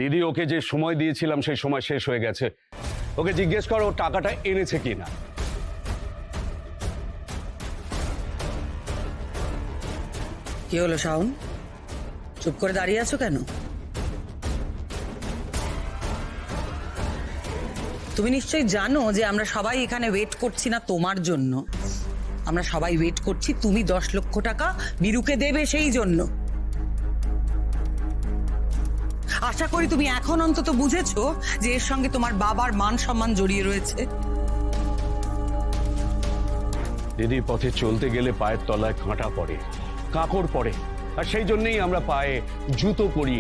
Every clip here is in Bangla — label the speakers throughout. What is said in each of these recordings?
Speaker 1: দিদি ওকে যে সময় দিয়েছিলাম সেই সময় শেষ হয়ে গেছে। ওকে জিজ্ঞেস করো ও টাকাটা এনেছে কিনা।
Speaker 2: কি হলো শাওন, চুপ করে দাঁড়িয়ে আছো কেন? তুমি নিশ্চয়ই জানো যে আমরা সবাই এখানে ওয়েট করছি না তোমার জন্য, আমরা সবাই ওয়েট করছি তুমি 10 লক্ষ টাকা বীরুকে দেবে সেই জন্য। আশা করি তুমি এখন অন্তত বুঝেছো যে এর সঙ্গে তোমার বাবার মান সম্মান জড়িয়ে রয়েছে।
Speaker 1: দিদি পথে চলতে গেলে পায়ের তলায় কাঁটা পড়ে, কাঁকড় পড়ে, আর সেই জন্যই আমরা পায়ে জুতো পরি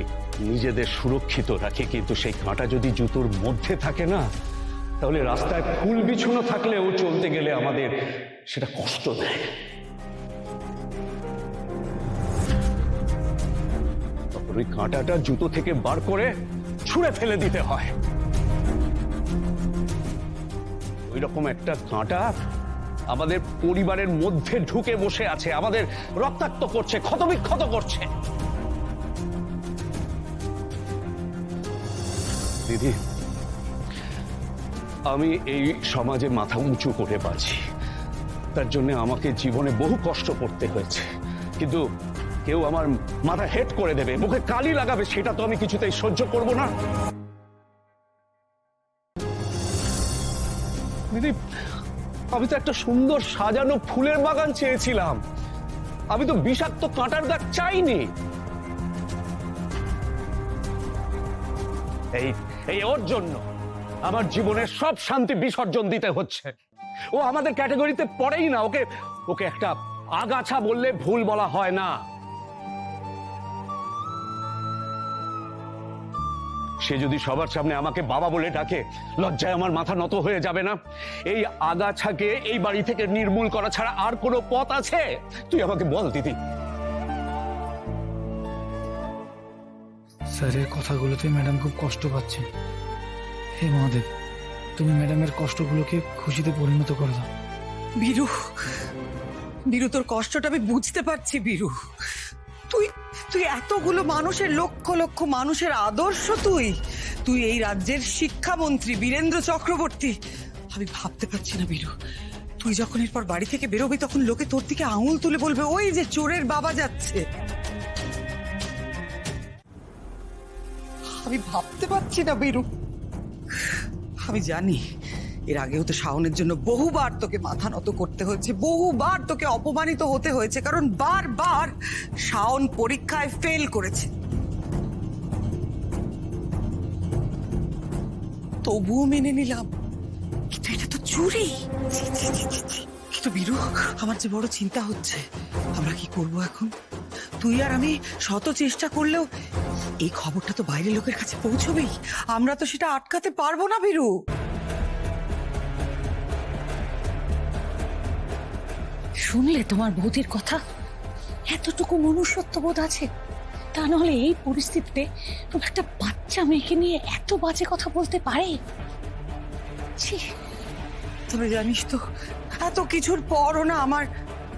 Speaker 1: নিজেদের সুরক্ষিত রাখি। কিন্তু সেই কাঁটা যদি জুতোর মধ্যে থাকে না, তাহলে রাস্তায় ফুল বিছানো থাকলেও চলতে গেলে আমাদের সেটা কষ্ট দেয়। তখন ওই কাঁটাটা জুতো থেকে বার করে ছুঁড়ে ফেলে দিতে হয়। ওই রকম একটা কাঁটা আমাদের পরিবারের মধ্যে ঢুকে বসে আছে, আমাদের রক্তাক্ত করছে, ক্ষতবিক্ষত করছে। দিদি, আমি এই সমাজে মাথা উঁচু করে বাঁচি, তার জন্য আমাকে জীবনে বহু কষ্ট করতে হয়েছে। কিন্তু কেউ আমার মাথা হেট করে দেবে, মুখে কালি লাগাবে, সেটা তো আমি কিছুতেই সহ্য করব না। দিদি, আমি তো একটা সুন্দর সাজানো ফুলের বাগান চেয়েছিলাম, আমি তো বিষাক্ত কাঁটার দাগ চাইনি। এই ওর জন্য আমার জীবনের সব শান্তি বিসর্জন দিতে হচ্ছে। ও আমাদের ক্যাটাগরিতে পড়েই না, ওকে একটা আগাছা বললে ভুল বলা হয় না। সে যদি সবার সামনে আমাকে বাবা বলে ডাকে, লজ্জায় আমার মাথা নত হয়ে যাবে না? এই আগাছাকে এই বাড়ি থেকে নির্মূল করা ছাড়া আর কোনো পথ আছে? তুই আমাকে বল দিদি।
Speaker 3: স্যারের কথাগুলোতে ম্যাডাম খুব কষ্ট পাচ্ছেন। হে মহাদেব, তুমি ম্যাডামের কষ্টগুলোকে খুশিতে পরিণত করে দাও।
Speaker 2: বীরু, বীরু তোর কষ্টটা আমি বুঝতে পারছি। বীরু, তুই তুই এতগুলো মানুষের, লক্ষ লক্ষ মানুষের আদর্শ, তুই এই রাজ্যের শিক্ষামন্ত্রী বীরেন্দ্র চক্রবর্তী। আমি ভাবতে পারছি না বীরু, তুই যখন এরপর বাড়ি থেকে বেরোবি তখন লোকে তোর দিকে আঙুল তুলে বলবে ওই যে চোরের বাবা যাচ্ছে। আমি ভাবতে পারছি না বীরু। আমি জানি এর আগেও তো শাওনের জন্য বহুবার তোকে মাথা নত করতে হয়েছে, বহুবার তোকে অপমানিত হতে হয়েছে, কারণ বারবার শাওন পরীক্ষায় ফেল করেছে। তবুও মেনে নিলাম, কিন্তু এটা তো চুরি। কিন্তু বীরু, আমার যে বড় চিন্তা হচ্ছে, আমরা কি করব এখন? তুই আর আমি শত চেষ্টা করলেও এই খবরটা তো বাইরের লোকের কাছে পৌঁছবেই, আমরা তো সেটা আটকাতে পারবো না বীরু।
Speaker 4: শুনলে তোমার বৌদির কথা? এতটুকু মনুষ্যত্ব বোধ আছে? তা নাহলে এই পরিস্থিতিতে তোমার একটা বাচ্চা মেয়েকে নিয়ে এত বাজে কথা বলতে পারে? ছি।
Speaker 2: তবে জানিস তো, এত কিছুর পরও না আমার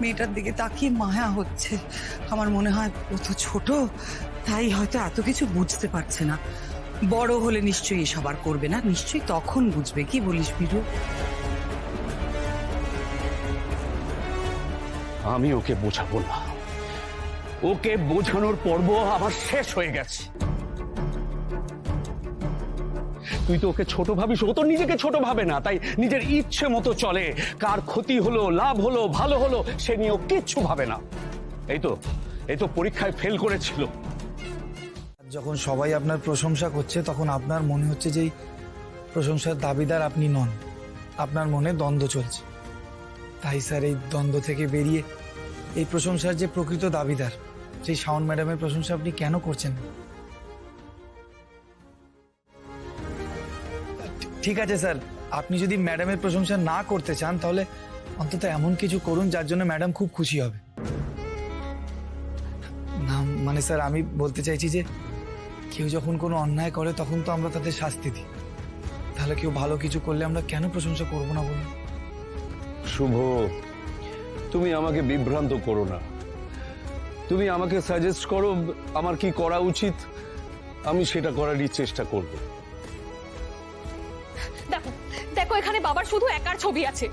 Speaker 2: মেয়েটার দিকে তাকিয়ে মায়া হচ্ছে। আমার মনে হয় ও তো ছোট, তাই হয়তো এত কিছু বুঝতে পারছে না। বড় হলে নিশ্চয়ই এসব আর করবে না, নিশ্চয়ই তখন বুঝবে। কি বলিস বীরু?
Speaker 1: আমি ওকে বোঝাবো না, ওকে বোঝানোর পর্ব আমার শেষ হয়ে গেছে। তুই তো ওকে ছোট ভাবিস, ও তো নিজেকে ছোট ভাবে না, তাই নিজের ইচ্ছে মতো চলে। কার ক্ষতি হলো, লাভ হলো, ভালো হলো, সে নিয়ে ও কিচ্ছু ভাবে না। এই তো পরীক্ষায় ফেল করেছিল।
Speaker 3: যখন সবাই আপনার প্রশংসা করছে তখন আপনার মনে হচ্ছে যে এই প্রশংসার দাবিদার আপনি নন, আপনার মনে দ্বন্দ্ব চলছে। তাই স্যার এই দ্বন্দ্ব থেকে বেরিয়ে এই প্রশংসার যে প্রকৃত দাবিদার, সেই শাওন ম্যাডামের প্রশংসা আপনি কেন করছেন না? ঠিক আছে স্যার, আপনি যদি ম্যাডামের প্রশংসা না করতে চান তাহলে অন্তত এমন কিছু করুন যার জন্য ম্যাডাম খুব খুশি হবে। না মানে স্যার, আমি বলতে চাইছি যে কেউ যখন কোনো অন্যায় করে তখন তো আমরা তাদের শাস্তি দিই, তাহলে কেউ ভালো কিছু করলে আমরা কেন প্রশংসা করবো না বলুন?
Speaker 1: শুভ, তুমি আমাকে বিভ্রান্ত করো না। তুমি আমাকে সাজেস্ট করো আমার কি করা উচিত, আমি সেটা করারই চেষ্টা করব।
Speaker 5: দেখো দেখো, এখানে বাবার শুধু একার ছবি আছে,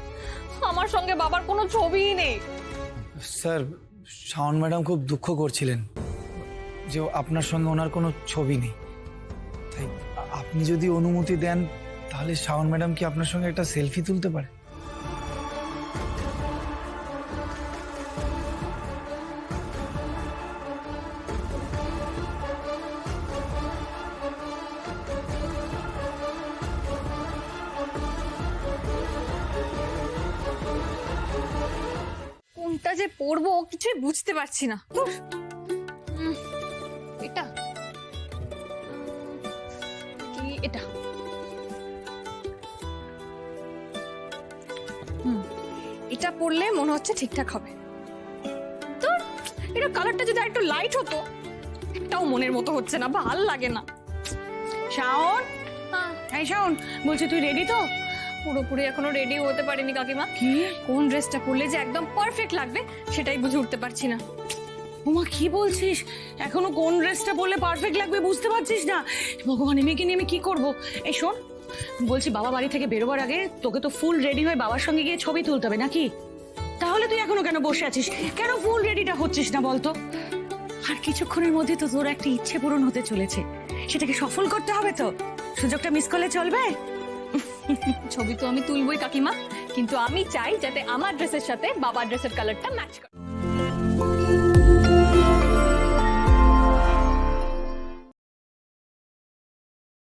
Speaker 5: আমার সঙ্গে বাবার কোনো ছবিই নেই।
Speaker 3: স্যার, শাওন ম্যাডাম খুব দুঃখ করছিলেন যে আপনার সঙ্গে ওনার কোনো ছবি নেই। তাই আপনি যদি অনুমতি দেন তাহলে শাওন ম্যাডাম কি আপনার সঙ্গে একটা সেলফি তুলতে পারে?
Speaker 5: কোনটা যে পড়বো কিছুই বুঝতে পারছি না। এটা কি, এটা এটা পড়লে মনে হচ্ছে ঠিকঠাক হবে। তো এটা কালারটা যদি একটু লাইট হতো, এটাও মনের মতো হচ্ছে না, ভাল লাগে না।
Speaker 4: শাওন, এই শাওন, বলছি তুই রেডি তো?
Speaker 5: পুরোপুরি এখনো রেডি হতে পারিনি কাকিমা।
Speaker 4: কি?
Speaker 5: কোন ড্রেসটা পরলে যে একদম পারফেক্ট লাগবে সেটাই বুঝে উঠতে পারছি না।
Speaker 4: উমা, কি বলছিস? এখনো কোন ড্রেসটা পরলে পারফেক্ট লাগবে বুঝতে পারছিস না? ভগবান, এই মেয়েকে নিয়ে আমি কি করবো? এই শোন, বলছি বাবা বাড়ি থেকে বেরোবার আগে তোকে তো ফুল রেডি হয়ে বাবার সঙ্গে গিয়ে ছবি তুলতে হবে নাকি? তাহলে তুই এখনো কেন বসে আছিস? কেন ফুল রেডিটা হচ্ছিস না বলতো? আর কিছুক্ষণের মধ্যে তো তোর একটা ইচ্ছে পূরণ হতে চলেছে, সেটাকে সফল করতে হবে তো। সুযোগটা মিস করলে চলবে?
Speaker 5: ছবি তো আমি তুলবই কাকিমা, কিন্তু আমি চাই যাতে আমার ড্রেসের সাথে বাবার ড্রেসের কালারটা ম্যাচ করে।